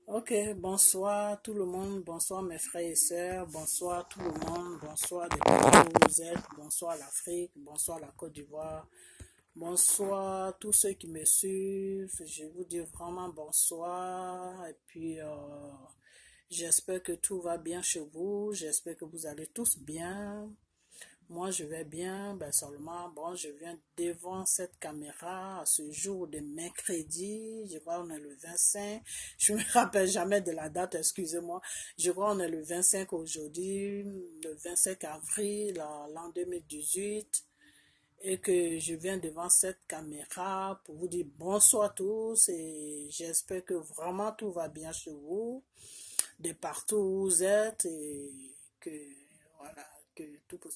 Ok, bonsoir tout le monde, bonsoir mes frères et sœurs, bonsoir tout le monde, bonsoir de partout où vous êtes, bonsoir l'Afrique, bonsoir la Côte d'Ivoire, bonsoir tous ceux qui me suivent, je vous dis vraiment bonsoir et puis j'espère que tout va bien chez vous, j'espère que vous allez tous bien. Moi, je vais bien, ben seulement, bon, je viens devant cette caméra à ce jour de mercredi, je crois on est le 25, je me rappelle jamais de la date, excusez-moi, je crois on est le 25 aujourd'hui, le 25 avril, l'an 2018, et que je viens devant cette caméra pour vous dire bonsoir à tous et j'espère que vraiment tout va bien chez vous, de partout où vous êtes et que, voilà, que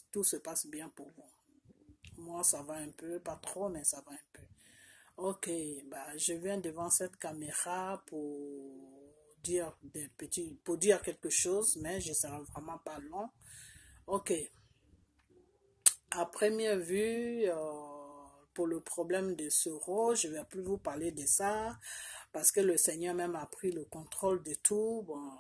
tout se passe bien pour vous. Moi, ça va un peu, pas trop, mais ça va un peu. Ok, bah, je viens devant cette caméra pour dire pour dire quelque chose, mais je ne serai vraiment pas long. Ok, à première vue, pour le problème de Soro, je ne vais plus vous parler de ça, parce que le Seigneur même a pris le contrôle de tout. Bon,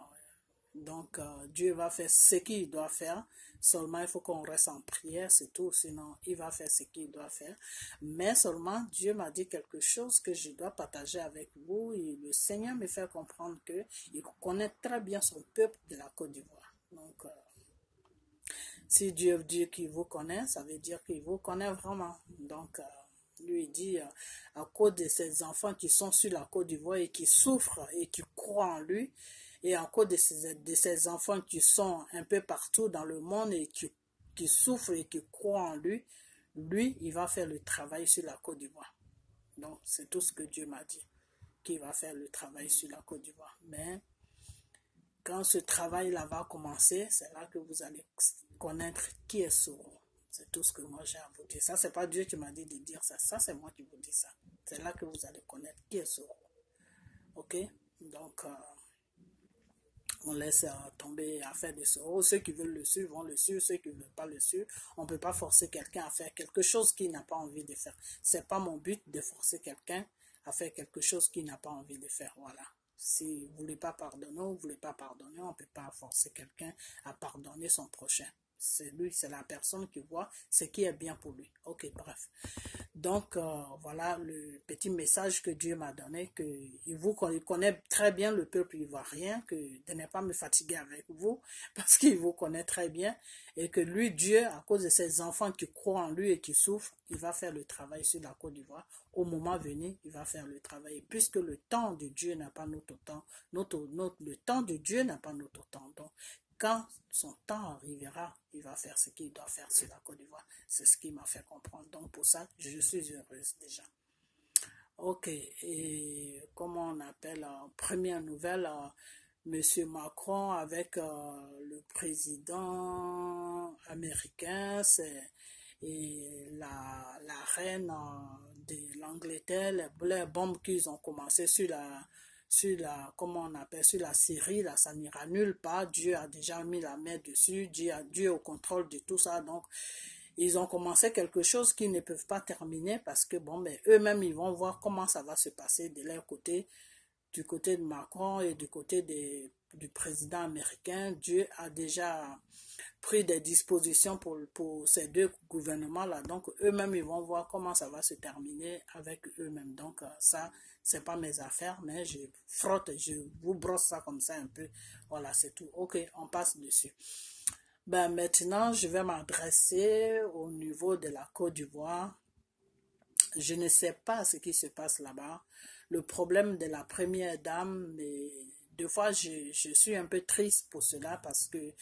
donc, Dieu va faire ce qu'il doit faire. Seulement, il faut qu'on reste en prière, c'est tout. Sinon, il va faire ce qu'il doit faire. Mais seulement, Dieu m'a dit quelque chose que je dois partager avec vous. Et le Seigneur me fait comprendre qu'il connaît très bien son peuple de la Côte d'Ivoire. Donc, si Dieu dit qu'il vous connaît, ça veut dire qu'il vous connaît vraiment. Donc, lui dit, à cause de ces enfants qui sont sur la Côte d'Ivoire et qui souffrent et qui croient en lui, et à cause de ces enfants qui sont un peu partout dans le monde et qui souffrent et qui croient en lui, lui, il va faire le travail sur la Côte d'Ivoire. Donc, c'est tout ce que Dieu m'a dit, qu'il va faire le travail sur la Côte d'Ivoire. Mais, quand ce travail-là va commencer, c'est là que vous allez connaître qui est Soro. C'est tout ce que moi j'ai à vous dire. Ça, c'est pas Dieu qui m'a dit de dire ça. Ça, c'est moi qui vous dis ça. C'est là que vous allez connaître qui est Soro. Ok? Donc, on laisse tomber à faire des Soro. Ceux qui veulent le suivre vont le suivre. Ceux qui ne veulent pas le suivre, on ne peut pas forcer quelqu'un à faire quelque chose qu'il n'a pas envie de faire. C'est pas mon but de forcer quelqu'un à faire quelque chose qu'il n'a pas envie de faire. Voilà. Si vous ne voulez pas pardonner, vous ne voulez pas pardonner, on ne peut pas forcer quelqu'un à pardonner son prochain. C'est lui, c'est la personne qui voit ce qui est bien pour lui. Ok, bref. Donc, voilà le petit message que Dieu m'a donné, qu'il connaît très bien le peuple ivoirien, que de ne pas me fatiguer avec vous, parce qu'il vous connaît très bien, et que lui, Dieu, à cause de ses enfants qui croient en lui et qui souffrent, il va faire le travail sur la Côte d'Ivoire. Au moment venu, il va faire le travail. Et puisque le temps de Dieu n'a pas notre temps, le temps de Dieu n'a pas notre temps. Donc, quand son temps arrivera, il va faire ce qu'il doit faire sur la Côte d'Ivoire. C'est ce qui m'a fait comprendre. Donc, pour ça, je suis heureuse déjà. Ok, et comment on appelle, première nouvelle, Monsieur Macron avec le président américain, et la reine de l'Angleterre, les bombes qu'ils ont commencé comment on appelle, sur la Syrie, là, ça n'ira nulle part. Dieu a déjà mis la main dessus, Dieu est au contrôle de tout ça, donc ils ont commencé quelque chose qu'ils ne peuvent pas terminer parce que, bon, mais eux-mêmes, ils vont voir comment ça va se passer de leur côté, du côté de Macron et du côté du président américain. Dieu a déjà pris des dispositions pour ces deux gouvernements-là. Donc, eux-mêmes, ils vont voir comment ça va se terminer avec eux-mêmes. Donc, ça, c'est pas mes affaires, mais je frotte, je vous brosse ça comme ça un peu. Voilà, c'est tout. Ok, on passe dessus. Ben, maintenant, je vais m'adresser au niveau de la Côte d'Ivoire. Je ne sais pas ce qui se passe là-bas. Le problème de la première dame, mais deux fois, je suis un peu triste pour cela parce que,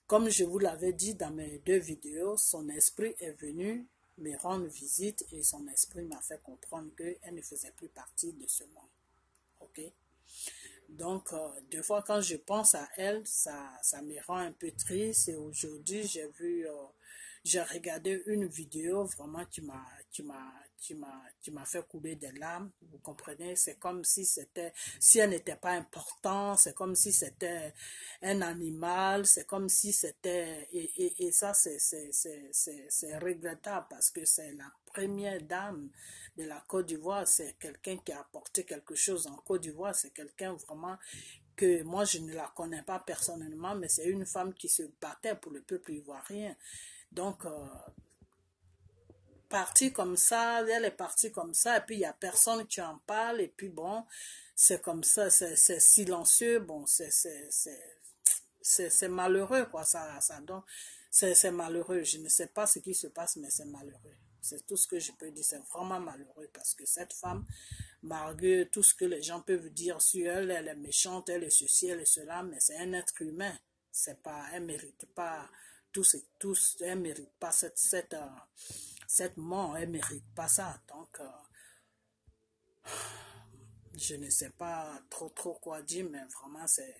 comme je vous l'avais dit dans mes deux vidéos, son esprit est venu me rendre visite et son esprit m'a fait comprendre qu'elle ne faisait plus partie de ce monde. Ok? Donc, deux fois, quand je pense à elle, ça me rend un peu triste. Et aujourd'hui, j'ai regardé une vidéo vraiment qui tu m'as fait couler des larmes, vous comprenez? C'est comme si si elle n'était pas importante, c'est comme si c'était un animal, c'est comme si c'était, et ça c'est regrettable parce que c'est la première dame de la Côte d'Ivoire, c'est quelqu'un qui a apporté quelque chose en Côte d'Ivoire, c'est quelqu'un vraiment que moi je ne la connais pas personnellement, mais c'est une femme qui se battait pour le peuple ivoirien. Donc, partie comme ça, elle est partie comme ça, et puis il n'y a personne qui en parle, et puis bon, c'est comme ça, c'est silencieux, bon, c'est malheureux, quoi, ça donne, c'est malheureux, je ne sais pas ce qui se passe, mais c'est malheureux. C'est tout ce que je peux dire, c'est vraiment malheureux, parce que cette femme, malgré tout ce que les gens peuvent dire sur elle, elle est méchante, elle est ceci, elle est cela, mais c'est un être humain, c'est pas, elle mérite pas, elle mérite pas cette mort, elle mérite pas ça, donc je ne sais pas trop quoi dire, mais vraiment c'est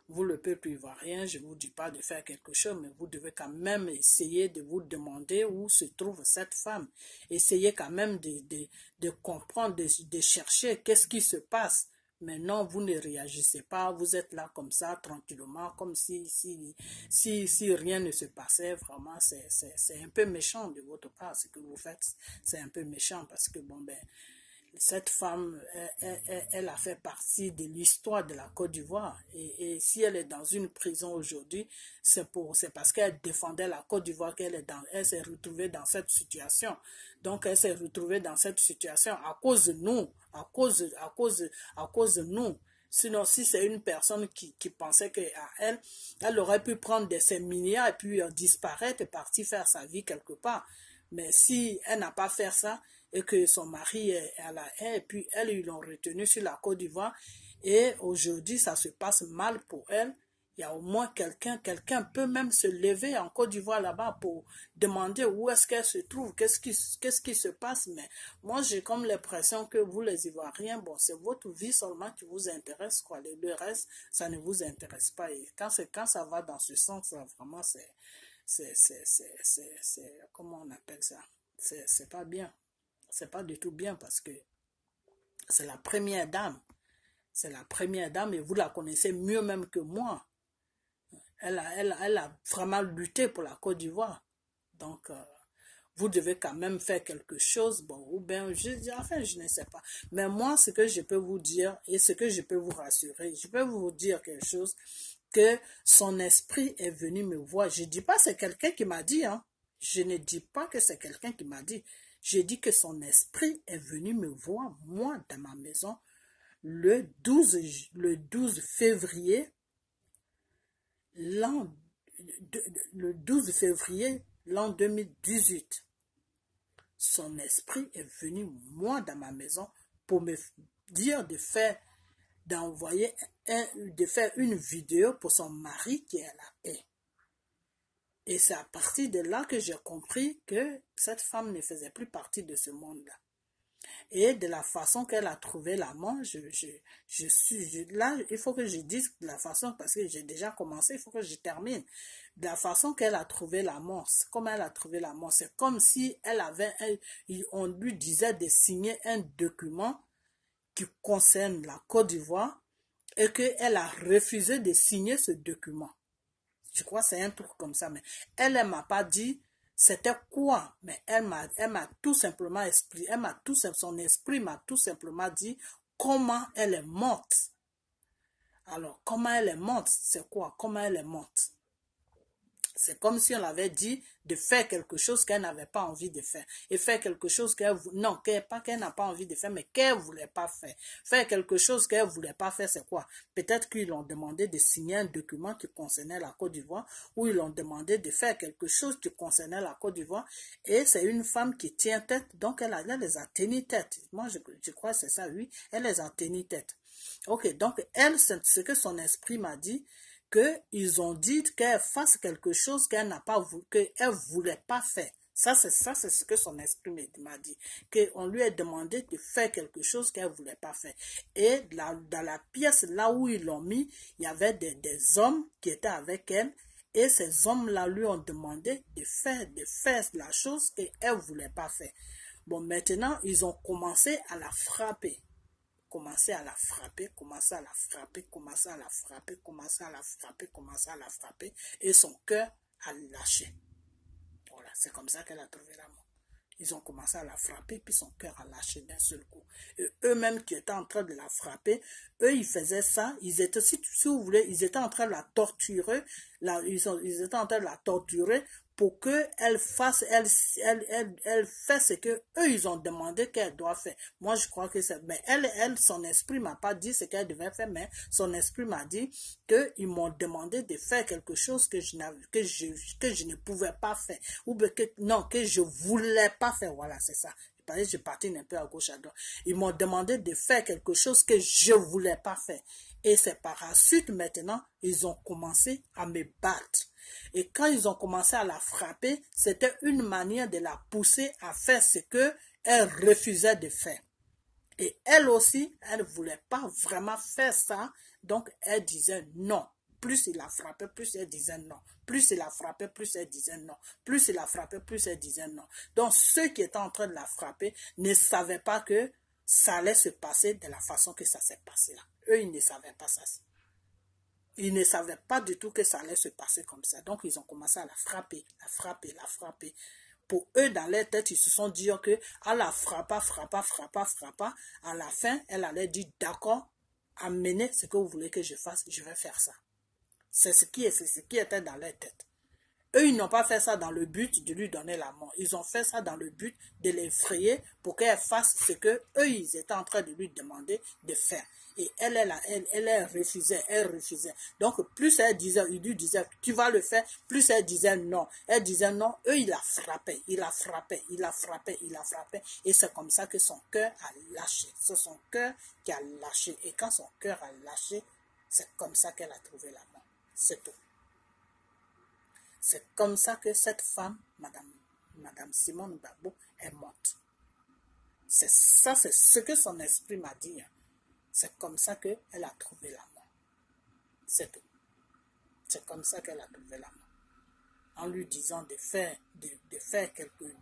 vous, le peuple ivoirien, je ne vous dis pas de faire quelque chose, mais vous devez quand même essayer de vous demander où se trouve cette femme. Essayez quand même de comprendre, de chercher qu'est-ce qui se passe. Mais non, vous ne réagissez pas, vous êtes là comme ça, tranquillement, comme si rien ne se passait. Vraiment, c'est un peu méchant de votre part, ce que vous faites. C'est un peu méchant parce que, bon, ben, cette femme, elle a fait partie de l'histoire de la Côte d'Ivoire. Et si elle est dans une prison aujourd'hui, c'est parce qu'elle défendait la Côte d'Ivoire elle s'est retrouvée dans cette situation. Donc, elle s'est retrouvée dans cette situation à cause de nous, à cause de nous. Sinon, si c'est une personne qui pensait qu'à elle aurait pu prendre ses milliards et puis disparaître et partir faire sa vie quelque part. Mais si elle n'a pas fait ça, et que son mari est à la haine, et puis elle, ils l'ont retenue sur la Côte d'Ivoire, et aujourd'hui, ça se passe mal pour elle, il y a au moins quelqu'un peut même se lever en Côte d'Ivoire là-bas pour demander où est-ce qu'elle se trouve, qu'est-ce qui se passe, mais moi, j'ai comme l'impression que vous, les Ivoiriens, bon, c'est votre vie seulement qui vous intéresse, quoi, le reste, ça ne vous intéresse pas, et quand ça va dans ce sens, là, vraiment, comment on appelle ça, c'est pas bien. C'est pas du tout bien parce que c'est la première dame. C'est la première dame et vous la connaissez mieux même que moi. Elle a vraiment lutté pour la Côte d'Ivoire. Donc, vous devez quand même faire quelque chose. Bon, ou bien, je ne sais pas. Mais moi, ce que je peux vous dire et ce que je peux vous rassurer, je peux vous dire quelque chose, que son esprit est venu me voir. Je ne dis pas c'est quelqu'un qui m'a dit, hein. Je ne dis pas que c'est quelqu'un qui m'a dit. Je dis que son esprit est venu me voir, moi, dans ma maison, le 12 février, l'an 2018. Son esprit est venu, moi, dans ma maison, pour me dire de faire une vidéo pour son mari qui est à la haie. Et c'est à partir de là que j'ai compris que cette femme ne faisait plus partie de ce monde-là. Et de la façon qu'elle a trouvé l'amant, là, il faut que je dise de la façon, parce que j'ai déjà commencé, il faut que je termine. De la façon qu'elle a trouvé l'amant, comment elle a trouvé l'amant, c'est comme si on lui disait de signer un document qui concerne la Côte d'Ivoire et qu'elle a refusé de signer ce document. Je crois que c'est un truc comme ça, mais elle ne m'a pas dit c'était quoi, mais elle m'a tout simplement expliqué, son esprit m'a tout simplement dit comment elle est morte. Alors, comment elle est morte, c'est quoi? Comment elle est morte? C'est comme si on avait dit de faire quelque chose qu'elle n'avait pas envie de faire. Et faire quelque chose pas qu'elle n'a pas envie de faire, mais qu'elle ne voulait pas faire. Faire quelque chose qu'elle ne voulait pas faire, c'est quoi? Peut-être qu'ils l'ont demandé de signer un document qui concernait la Côte d'Ivoire, ou ils l'ont demandé de faire quelque chose qui concernait la Côte d'Ivoire. Et c'est une femme qui tient tête, donc elle les a tenu tête. Moi, je crois que c'est ça, oui. Elle les a tenu tête. Ok, donc elle, c'est ce que son esprit m'a dit, qu'ils ont dit qu'elle fasse quelque chose qu'elle n'a pas voulu, qu'elle voulait pas faire. Ça, c'est ce que son esprit m'a dit. Qu'on lui a demandé de faire quelque chose qu'elle voulait pas faire. Et dans la pièce, là où ils l'ont mis, il y avait des hommes qui étaient avec elle. Et ces hommes-là lui ont demandé de faire la chose qu'elle ne voulait pas faire. Bon, maintenant, ils ont commencé à la frapper. Commencer à la frapper, commencer à la frapper, commencer à la frapper, commencer à la frapper, commencer à la frapper, et son cœur a lâché. Voilà, c'est comme ça qu'elle a trouvé la mort. Ils ont commencé à la frapper, puis son cœur a lâché d'un seul coup. Et eux-mêmes qui étaient en train de la frapper, eux, ils faisaient ça, ils étaient, si vous voulez, ils étaient en train de la torturer, ils étaient en train de la torturer pour qu'elle fasse, elle fait ce que eux ils ont demandé qu'elle doit faire. Moi, je crois que c'est, mais son esprit m'a pas dit ce qu'elle devait faire, mais son esprit m'a dit qu'ils m'ont demandé de faire quelque chose que je ne pouvais pas faire, ou que je voulais pas faire. Voilà, c'est ça. Je patine un peu à gauche, à droite. Ils m'ont demandé de faire quelque chose que je voulais pas faire. Et c'est par la suite, maintenant, ils ont commencé à me battre. Et quand ils ont commencé à la frapper, c'était une manière de la pousser à faire ce qu'elle refusait de faire. Et elle aussi, elle ne voulait pas vraiment faire ça. Donc, elle disait non. Plus il la frappait, plus elle disait non. Plus il la frappait, plus elle disait non. Plus il la frappait, plus elle disait non. Donc, ceux qui étaient en train de la frapper ne savaient pas que ça allait se passer de la façon que ça s'est passé là. Eux, ils ne savaient pas ça. Ils ne savaient pas du tout que ça allait se passer comme ça. Donc, ils ont commencé à la frapper, la frapper, la frapper. Pour eux, dans leur tête, ils se sont dit que à la frappa, à la fin, elle allait dire d'accord, amenez ce que vous voulez que je fasse, je vais faire ça. C'est ce qui était dans leur tête. Eux, ils n'ont pas fait ça dans le but de lui donner la mort. Ils ont fait ça dans le but de l'effrayer pour qu'elle fasse ce que eux, ils étaient en train de lui demander de faire. Et elle refusait. Donc, plus elle disait, il lui disait, tu vas le faire, plus elle disait non. Elle disait non, eux, ils la frappaient. Et c'est comme ça que son cœur a lâché. C'est son cœur qui a lâché. Et quand son cœur a lâché, c'est comme ça qu'elle a trouvé la mort. C'est tout. C'est comme ça que cette femme, Madame Simone Gbagbo, est morte. C'est ça, c'est ce que son esprit m'a dit. C'est comme ça qu'elle a trouvé la mort. C'est tout. C'est comme ça qu'elle a trouvé la mort. En lui disant de faire quelque chose.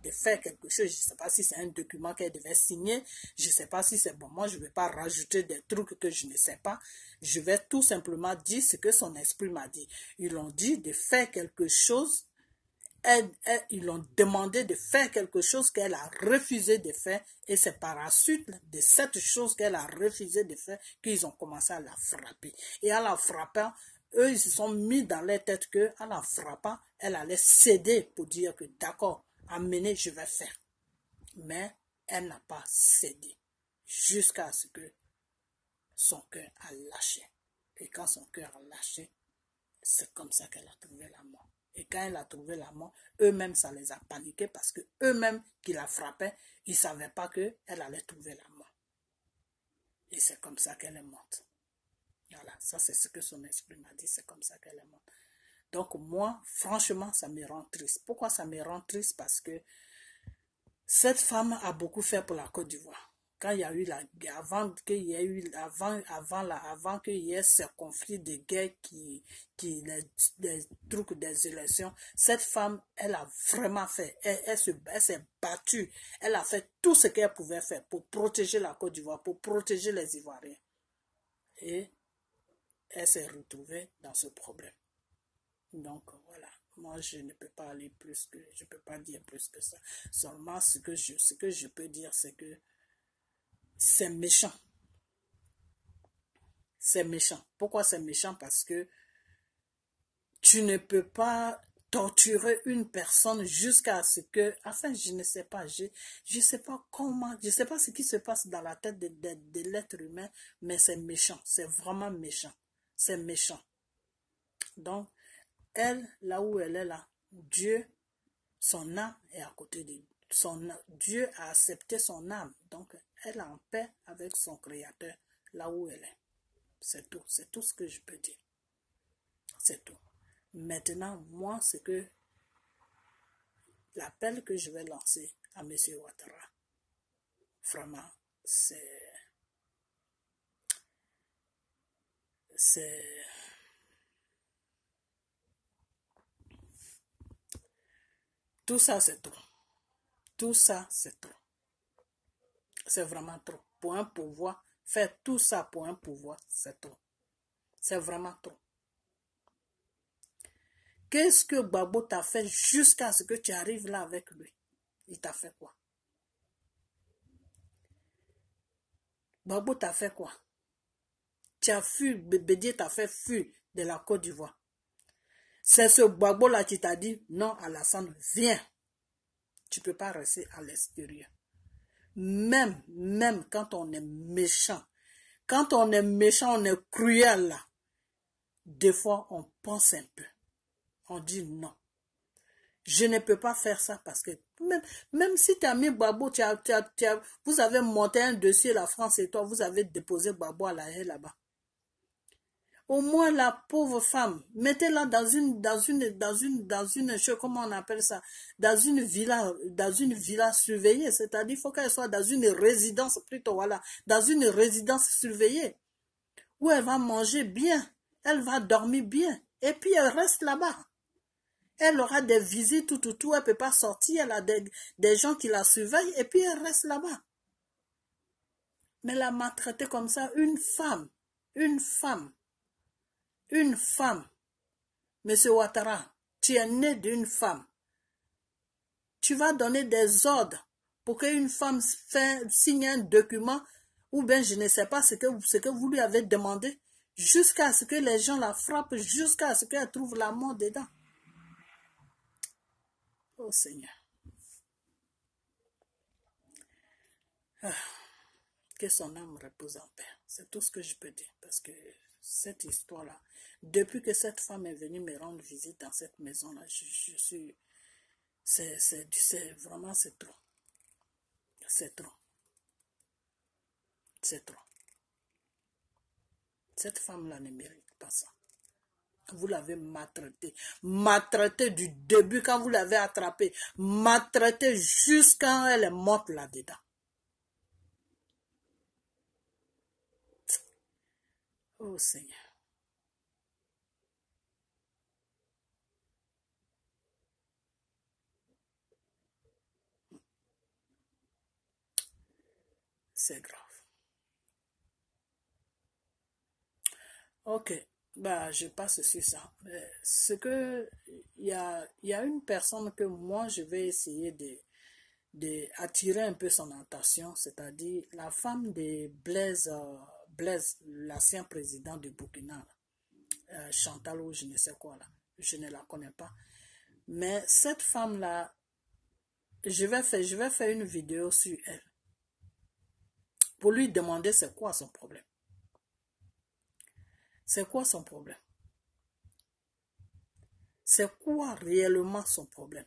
Je ne sais pas si c'est un document qu'elle devait signer. Je ne sais pas si c'est bon. Moi, je ne vais pas rajouter des trucs que je ne sais pas. Je vais tout simplement dire ce que son esprit m'a dit. Ils l'ont dit de faire quelque chose. Ils l'ont demandé de faire quelque chose qu'elle a refusé de faire. Et c'est par la suite de cette chose qu'elle a refusé de faire qu'ils ont commencé à la frapper. Et en la frappant, eux, ils se sont mis dans leur tête qu'en la frappant, elle allait céder pour dire que d'accord, amenez, je vais faire. Mais elle n'a pas cédé jusqu'à ce que son cœur a lâché. Et quand son cœur a lâché, c'est comme ça qu'elle a trouvé la mort. Et quand elle a trouvé la mort, eux-mêmes, ça les a paniqués parce que eux-mêmes qui la frappaient, ils ne savaient pas qu'elle allait trouver la mort. Et c'est comme ça qu'elle est morte. Voilà, ça c'est ce que son esprit m'a dit, c'est comme ça qu'elle est morte. Donc moi, franchement, ça me rend triste. Pourquoi ça me rend triste? Parce que cette femme a beaucoup fait pour la Côte d'Ivoire. Quand il y a eu avant qu'il y ait ce conflit de guerre les trucs des élections, cette femme, elle a vraiment fait, elle s'est battue, elle a fait tout ce qu'elle pouvait faire pour protéger la Côte d'Ivoire, pour protéger les Ivoiriens. Et elle s'est retrouvée dans ce problème. Donc voilà, moi je ne peux pas aller plus que, je peux pas dire plus que ça. Seulement ce que je peux dire, c'est que c'est méchant. C'est méchant. Pourquoi c'est méchant? Parce que tu ne peux pas torturer une personne jusqu'à ce que, enfin je ne sais pas, je sais pas comment, je sais pas ce qui se passe dans la tête de l'être humain, mais c'est méchant, c'est vraiment méchant, c'est méchant. Donc, elle, là où elle est là, Dieu, son âme est à côté de Dieu a accepté son âme. Donc, elle est en paix avec son Créateur, là où elle est. C'est tout ce que je peux dire. C'est tout. Maintenant, moi, c'est que l'appel que je vais lancer à M. Ouattara, vraiment, Tout ça, c'est trop. Tout ça, c'est trop. C'est vraiment trop. Pour un pouvoir, faire tout ça pour un pouvoir, c'est trop. C'est vraiment trop. Qu'est-ce que Gbagbo t'a fait jusqu'à ce que tu arrives là avec lui? Il t'a fait quoi? Gbagbo t'a fait quoi? Tu as fui, Bédié t'a fait fuir de la Côte d'Ivoire. C'est ce Gbagbo là qui t'a dit, non, Alassane, viens. Tu ne peux pas rester à l'extérieur. Même quand on est méchant, on est cruel là, des fois on pense un peu. On dit non. Je ne peux pas faire ça parce que même si tu as mis Gbagbo, vous avez monté un dossier, la France et toi, vous avez déposé Gbagbo à la haie là-bas. Au moins la pauvre femme, mettez-la dans une, comment on appelle ça, dans une villa surveillée, c'est-à-dire il faut qu'elle soit dans une résidence plutôt, voilà, dans une résidence surveillée, où elle va manger bien, elle va dormir bien, et puis elle reste là-bas. Elle aura des visites, tout, elle ne peut pas sortir, elle a des gens qui la surveillent, et puis elle reste là-bas. Mais la maltraiter comme ça, une femme, Monsieur Ouattara, tu es né d'une femme. Tu vas donner des ordres pour qu'une femme signe un document, ou bien je ne sais pas ce que vous lui avez demandé, jusqu'à ce que les gens la frappent, jusqu'à ce qu'elle trouve la mort dedans. Oh Seigneur. Que son âme repose en paix. C'est tout ce que je peux dire. Parce que cette histoire-là, depuis que cette femme est venue me rendre visite dans cette maison-là, je suis... Vraiment, c'est trop. C'est trop. C'est trop. Cette femme-là ne mérite pas ça. Vous l'avez maltraitée. Maltraitée du début quand vous l'avez attrapée. Maltraitée jusqu'à elle est morte là-dedans. Oh Seigneur. C'est grave. Ok. Bah, je passe sur ça. Ce que il y a une personne que moi je vais essayer de attirer un peu son attention, c'est-à-dire la femme de Blaise, l'ancien président du Burkina, Chantal ou je ne sais quoi là, je ne la connais pas. Mais cette femme-là, je vais faire une vidéo sur elle pour lui demander c'est quoi son problème. C'est quoi son problème? C'est quoi réellement son problème?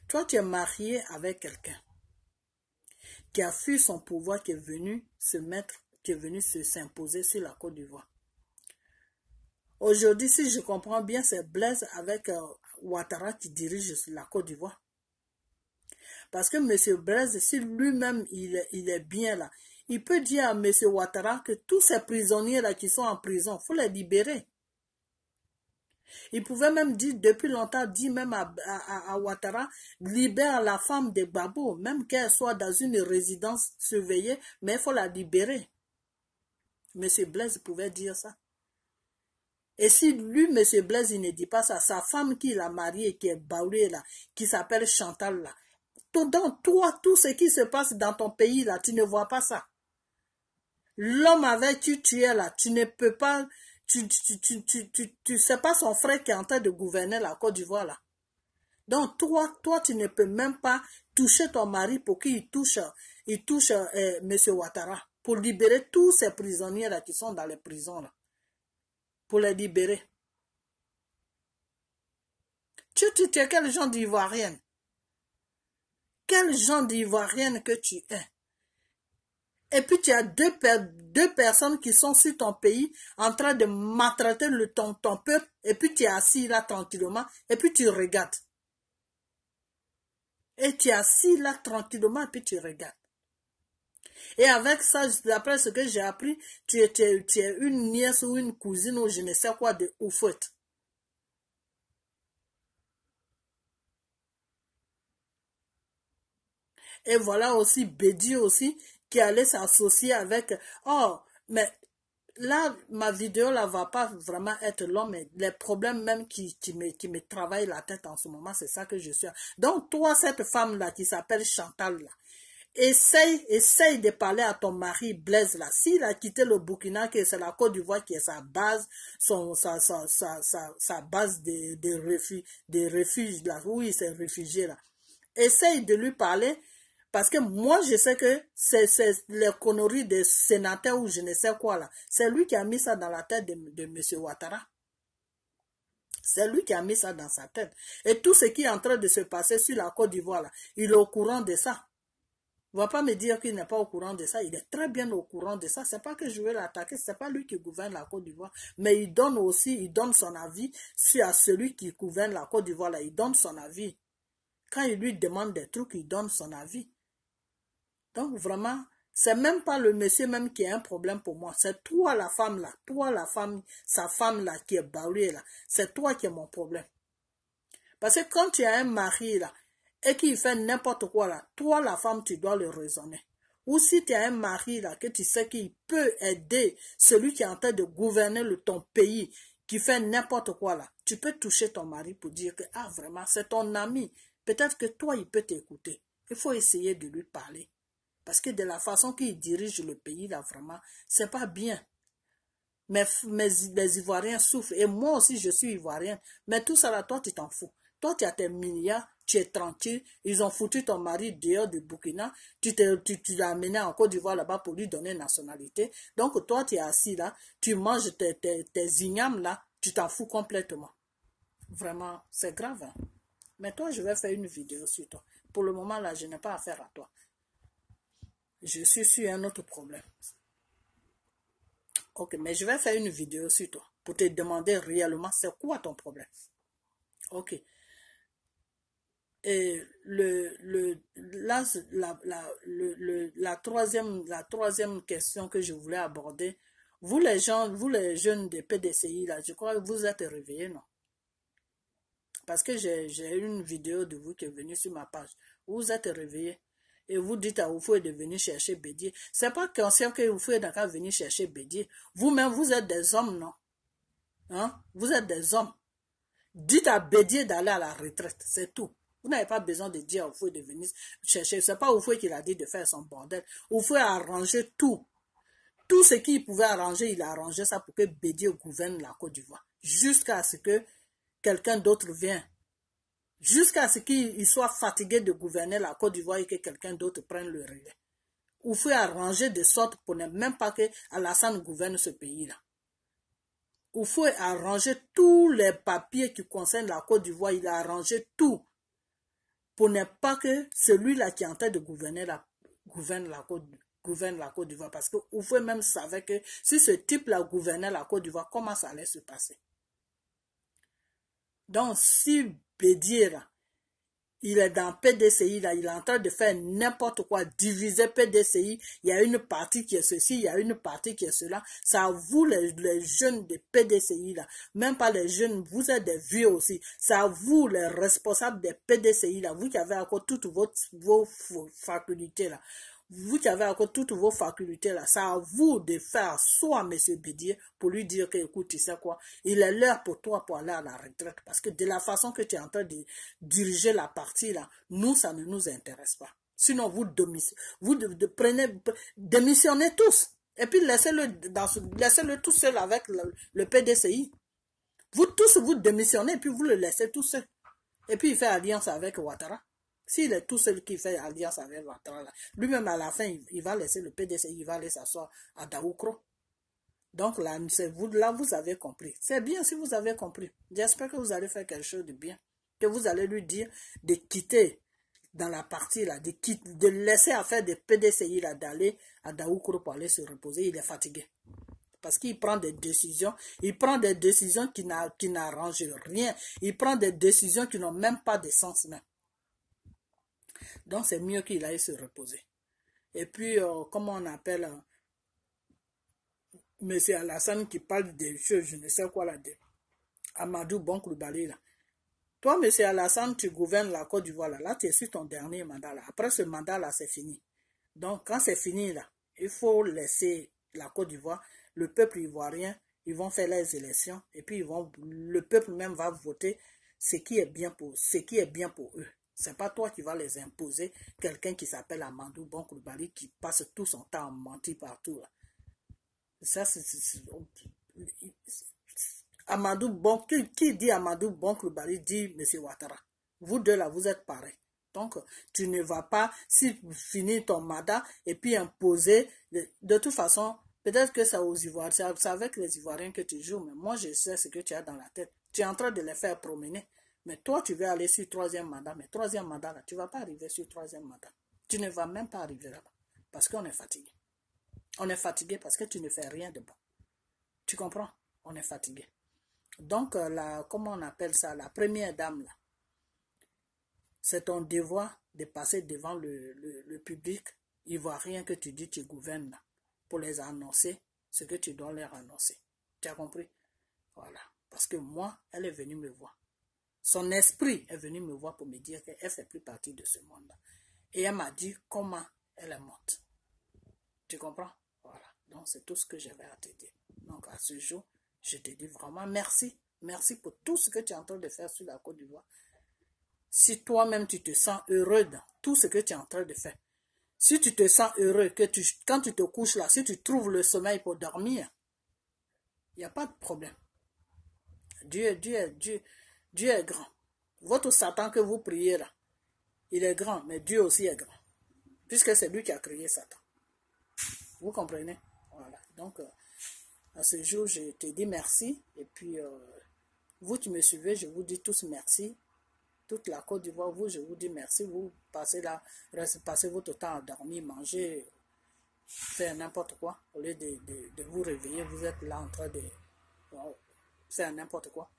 Toi, tu es marié avec quelqu'un qui a fui son pouvoir, qui est venu s'imposer sur la Côte d'Ivoire. Aujourd'hui, si je comprends bien, c'est Blaise avec Ouattara qui dirige la Côte d'Ivoire. Parce que M. Blaise, si lui-même il est bien là, il peut dire à M. Ouattara que tous ces prisonniers là qui sont en prison, il faut les libérer. Il pouvait même dire, depuis longtemps, dire même à Ouattara, libère la femme de Gbagbo, même qu'elle soit dans une résidence surveillée, mais il faut la libérer. M. Blaise pouvait dire ça. Et si lui, M. Blaise, il ne dit pas ça, sa femme qui l'a mariée, qui est baoulée là, qui s'appelle Chantal là, dans toi, tout ce qui se passe dans ton pays là, tu ne vois pas ça. L'homme avec qui tu es là, tu ne peux pas, tu sais pas son frère qui est en train de gouverner la Côte d'Ivoire là. Donc toi, tu ne peux même pas toucher ton mari pour qu'il touche M. Ouattara, pour libérer tous ces prisonniers là qui sont dans les prisons là. Pour les libérer. Tu es quel genre d'Ivoirienne? Quel genre d'Ivoirienne que tu es? Et puis tu as deux personnes qui sont sur ton pays en train de maltraiter ton peuple, et puis tu es assis là tranquillement, et puis tu regardes. Et tu es assis là tranquillement, et puis tu regardes. Et avec ça, d'après ce que j'ai appris, tu es une nièce ou une cousine ou je ne sais quoi de Oufouette. Et voilà aussi Bédi aussi, qui allait s'associer avec... Oh, mais là, ma vidéo là va pas vraiment être longue, mais les problèmes même qui me travaillent la tête en ce moment, c'est ça que je suis. Donc, toi, cette femme-là qui s'appelle Chantal, là, essaye de parler à ton mari Blaise là. S'il a quitté le Burkina, que c'est la Côte d'Ivoire qui est sa base, sa base de refuge là, où il s'est réfugié là. Essaye de lui parler, parce que moi je sais que c'est les conneries des sénateurs ou je ne sais quoi là. C'est lui qui a mis ça dans la tête de M. Ouattara. C'est lui qui a mis ça dans sa tête. Et tout ce qui est en train de se passer sur la Côte d'Ivoire là, il est au courant de ça. Il ne va pas me dire qu'il n'est pas au courant de ça. Il est très bien au courant de ça. Ce n'est pas que je vais l'attaquer. Ce n'est pas lui qui gouverne la Côte d'Ivoire. Mais il donne aussi, il donne son avis sur celui qui gouverne la Côte d'Ivoire. Là, il donne son avis. Quand il lui demande des trucs, il donne son avis. Donc vraiment, c'est même pas le monsieur même qui a un problème pour moi. C'est toi la femme là. Toi la femme, sa femme là qui est barouée là. C'est toi qui est mon problème. Parce que quand tu as un mari là, et qu'il fait n'importe quoi là, toi la femme tu dois le raisonner. Ou si tu as un mari là, que tu sais qu'il peut aider celui qui est en train de gouverner ton pays, qui fait n'importe quoi là, tu peux toucher ton mari pour dire que, ah vraiment, c'est ton ami. Peut-être que toi, il peut t'écouter. Il faut essayer de lui parler. Parce que de la façon qu'il dirige le pays là, vraiment, c'est pas bien. Mais les Ivoiriens souffrent. Et moi aussi, je suis Ivoirienne. Mais tout ça là, toi, tu t'en fous. Toi, tu as tes milliards, tu es tranquille. Ils ont foutu ton mari dehors du Burkina. Tu l'as amené en Côte d'Ivoire là-bas pour lui donner nationalité. Donc, toi, tu es assis là. Tu manges tes ignames là. Tu t'en fous complètement. Vraiment, c'est grave. Hein? Mais toi, je vais faire une vidéo sur toi. Pour le moment là, je n'ai pas affaire à toi. Je suis sur un autre problème. Ok, mais je vais faire une vidéo sur toi pour te demander réellement c'est quoi ton problème. Ok. Et la troisième question que je voulais aborder, vous les gens, vous les jeunes des PDCI, là, je crois que vous êtes réveillés, non? Parce que j'ai une vidéo de vous qui est venue sur ma page. Vous êtes réveillés. Et vous dites à Oufoué de venir chercher Bédier. C'est pas conscient que Oufoué n'a qu'à venir chercher Bédier. Vous-même, vous êtes des hommes, non? Hein? Vous êtes des hommes. Dites à Bédier d'aller à la retraite. C'est tout. Vous n'avez pas besoin de dire à Oufoué de venir chercher. C'est pas Oufoué qui l'a dit de faire son bordel. Oufoué a arrangé tout. Tout ce qu'il pouvait arranger, il a arrangé ça pour que Bédier gouverne la Côte d'Ivoire. Jusqu'à ce que quelqu'un d'autre vienne. Jusqu'à ce qu'il soit fatigué de gouverner la Côte d'Ivoire et que quelqu'un d'autre prenne le relais. Oufoué a arrangé de sorte pour ne même pas que Alassane gouverne ce pays-là. Oufoué a arrangé tous les papiers qui concernent la Côte d'Ivoire. Il a arrangé tout pour ne pas que celui-là qui est en train de gouverner gouverne la Côte d'Ivoire. Parce que Oufoué même savait que si ce type-là gouvernait la Côte d'Ivoire, comment ça allait se passer. Donc, si Bédier, là, il est dans PDCI, là, il est en train de faire n'importe quoi, diviser PDCI, il y a une partie qui est ceci, il y a une partie qui est cela, ça vous les jeunes de PDCI, là, même pas les jeunes, vous êtes des vieux aussi, ça vous les responsables des PDCI, là, vous qui avez encore toutes vos facultés, là, vous qui avez encore toutes vos facultés là, c'est à vous de faire soit M. Bédier pour lui dire que, écoute, tu sais quoi, il est l'heure pour toi pour aller à la retraite. Parce que de la façon que tu es en train de diriger la partie là, nous, ça ne nous intéresse pas. Sinon, vous démissionnez tous. Et puis, laissez-le tout seul avec le PDCI. Vous tous, vous démissionnez et puis vous le laissez tout seul. Et puis, il fait alliance avec Ouattara. S'il est tout seul qui fait alliance avec Ouattara, lui-même à la fin, il va laisser le PDC, il va aller s'asseoir à Daoukro. Donc là, vous avez compris. C'est bien si vous avez compris. J'espère que vous allez faire quelque chose de bien. Que vous allez lui dire de quitter dans la partie là, de laisser affaire des PDCI là, d'aller à Daoukro pour aller se reposer. Il est fatigué. Parce qu'il prend des décisions. Il prend des décisions qui n'arrangent rien. Il prend des décisions qui n'ont même pas de sens même. Donc, c'est mieux qu'il aille se reposer. Et puis, comment on appelle M. Alassane qui parle des choses, je ne sais quoi là, de Amadou Bonkoulibaly là. Toi, monsieur Alassane, tu gouvernes la Côte d'Ivoire. Là, tu es sur ton dernier mandat. Là. Après ce mandat-là, c'est fini. Donc, quand c'est fini, là, il faut laisser la Côte d'Ivoire. Le peuple ivoirien, ils vont faire les élections. Et puis, le peuple même va voter ce qui est bien pour eux. C'est pas toi qui vas les imposer. Quelqu'un qui s'appelle Amadou Bon Coulibaly qui passe tout son temps à mentir partout. Là. Ça, Amadou Bon, qui dit Amadou Bon Coulibaly dit M. Ouattara. Vous deux là, vous êtes pareils. Donc, tu ne vas pas, si tu finis ton mandat et puis imposer, de toute façon, peut-être que c'est aux Ivoiriens, c'est avec les Ivoiriens que tu joues, mais moi je sais ce que tu as dans la tête. Tu es en train de les faire promener. Mais toi, tu veux aller sur troisième mandat, mais troisième mandat là, tu ne vas pas arriver sur troisième mandat. Tu ne vas même pas arriver là-bas, parce qu'on est fatigué. On est fatigué parce que tu ne fais rien de bon. Tu comprends? On est fatigué. Donc, comment on appelle ça, la première dame là, c'est ton devoir de passer devant le public ivoirien que tu dis tu gouvernes là, pour les annoncer ce que tu dois leur annoncer. Tu as compris? Voilà. Parce que moi, elle est venue me voir. Son esprit est venu me voir pour me dire qu'elle ne fait plus partie de ce monde-là. Et elle m'a dit comment elle est morte. Tu comprends? Voilà. Donc, c'est tout ce que j'avais à te dire. Donc, à ce jour, je te dis vraiment merci. Merci pour tout ce que tu es en train de faire sur la Côte d'Ivoire. Si toi-même, tu te sens heureux dans tout ce que tu es en train de faire. Si tu te sens heureux, quand tu te couches là, si tu trouves le sommeil pour dormir, il n'y a pas de problème. Dieu est grand. Votre Satan que vous priez là, il est grand, mais Dieu aussi est grand. Puisque c'est lui qui a créé Satan. Vous comprenez? Voilà. Donc, à ce jour, je te dis merci. Et puis, vous qui me suivez, je vous dis tous merci. Toute la Côte d'Ivoire, vous, je vous dis merci. Vous passez là, passez votre temps à dormir, manger, faire n'importe quoi. Au lieu de vous réveiller, vous êtes là en train de faire n'importe quoi.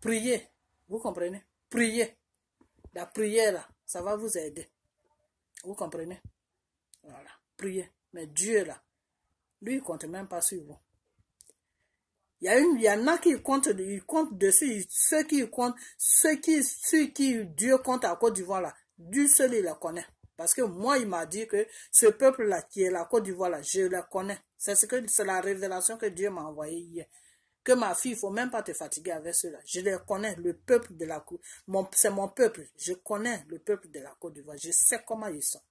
Priez. Vous comprenez? Priez. La prière, là, ça va vous aider. Vous comprenez? Voilà. Priez. Mais Dieu, là, lui, il ne compte même pas sur vous. Il y en a qui comptent dessus, ceux qui Dieu compte à Côte d'Ivoire là, Dieu seul il le connaît. Parce que moi il m'a dit que ce peuple là qui est la Côte d'Ivoire là, je le connais. C'est la révélation que Dieu m'a envoyée hier. Que ma fille, il ne faut même pas te fatiguer avec cela. Je les connais, le peuple de la Côte, c'est mon peuple. Je connais le peuple de la Côte d'Ivoire. Je sais comment ils sont.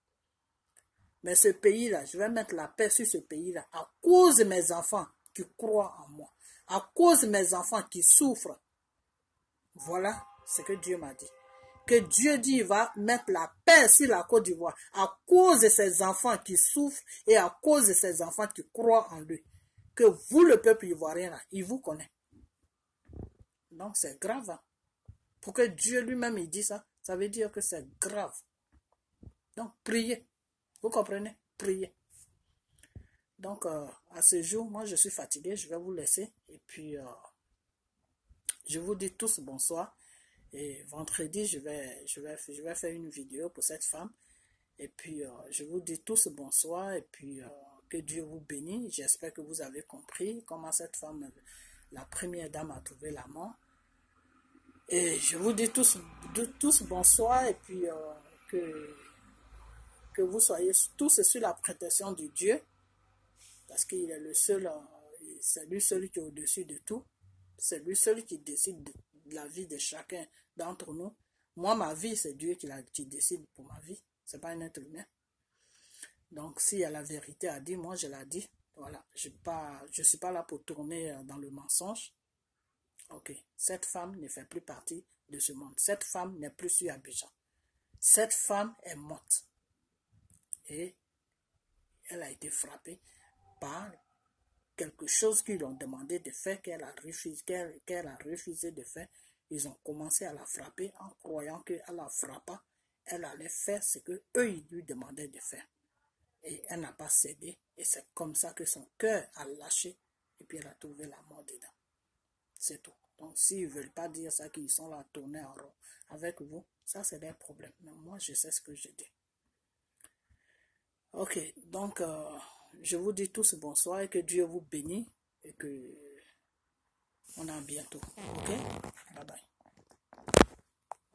Mais ce pays là, je vais mettre la paix sur ce pays là à cause de mes enfants qui croient en moi. À cause de mes enfants qui souffrent. Voilà ce que Dieu m'a dit. Que Dieu dit, il va mettre la paix sur la Côte d'Ivoire. À cause de ces enfants qui souffrent et à cause de ces enfants qui croient en lui. Que vous, le peuple ivoirien, là, il vous connaît. Donc c'est grave. Hein? Pour que Dieu lui-même il dit ça, ça veut dire que c'est grave. Donc priez. Vous comprenez? Priez. Donc, à ce jour, moi, je suis fatigué. Je vais vous laisser. Et puis, je vous dis tous bonsoir. Et vendredi, je vais faire une vidéo pour cette femme. Et puis, je vous dis tous bonsoir. Et puis, que Dieu vous bénisse. J'espère que vous avez compris comment cette femme, la première dame, a trouvé la mort. Et je vous dis tous bonsoir. Et puis, que vous soyez tous sur la protection de Dieu. Parce qu'il est le seul, c'est lui seul qui est au-dessus de tout. C'est lui seul qui décide de la vie de chacun d'entre nous. Moi, ma vie, c'est Dieu qui décide pour ma vie. Ce n'est pas un être humain. Donc, s'il y a la vérité à dire, moi, je la dis. Voilà. Je ne suis pas là pour tourner dans le mensonge. Ok. Cette femme ne fait plus partie de ce monde. Cette femme n'est plus sur Abidjan. Cette femme est morte. Et elle a été frappée par quelque chose qu'ils ont demandé de faire, qu'elle a refusé de faire. Ils ont commencé à la frapper en croyant qu'elle la frappant, elle allait faire ce que eux ils lui demandaient de faire. Et elle n'a pas cédé. Et c'est comme ça que son cœur a lâché. Et puis elle a trouvé la mort dedans. C'est tout. Donc s'ils ne veulent pas dire ça, qu'ils sont là tournés en rond avec vous, ça c'est leur problème. Mais moi je sais ce que je dis. Ok, donc je vous dis tous bonsoir et que Dieu vous bénisse et que on a bientôt. Ok, bye bye.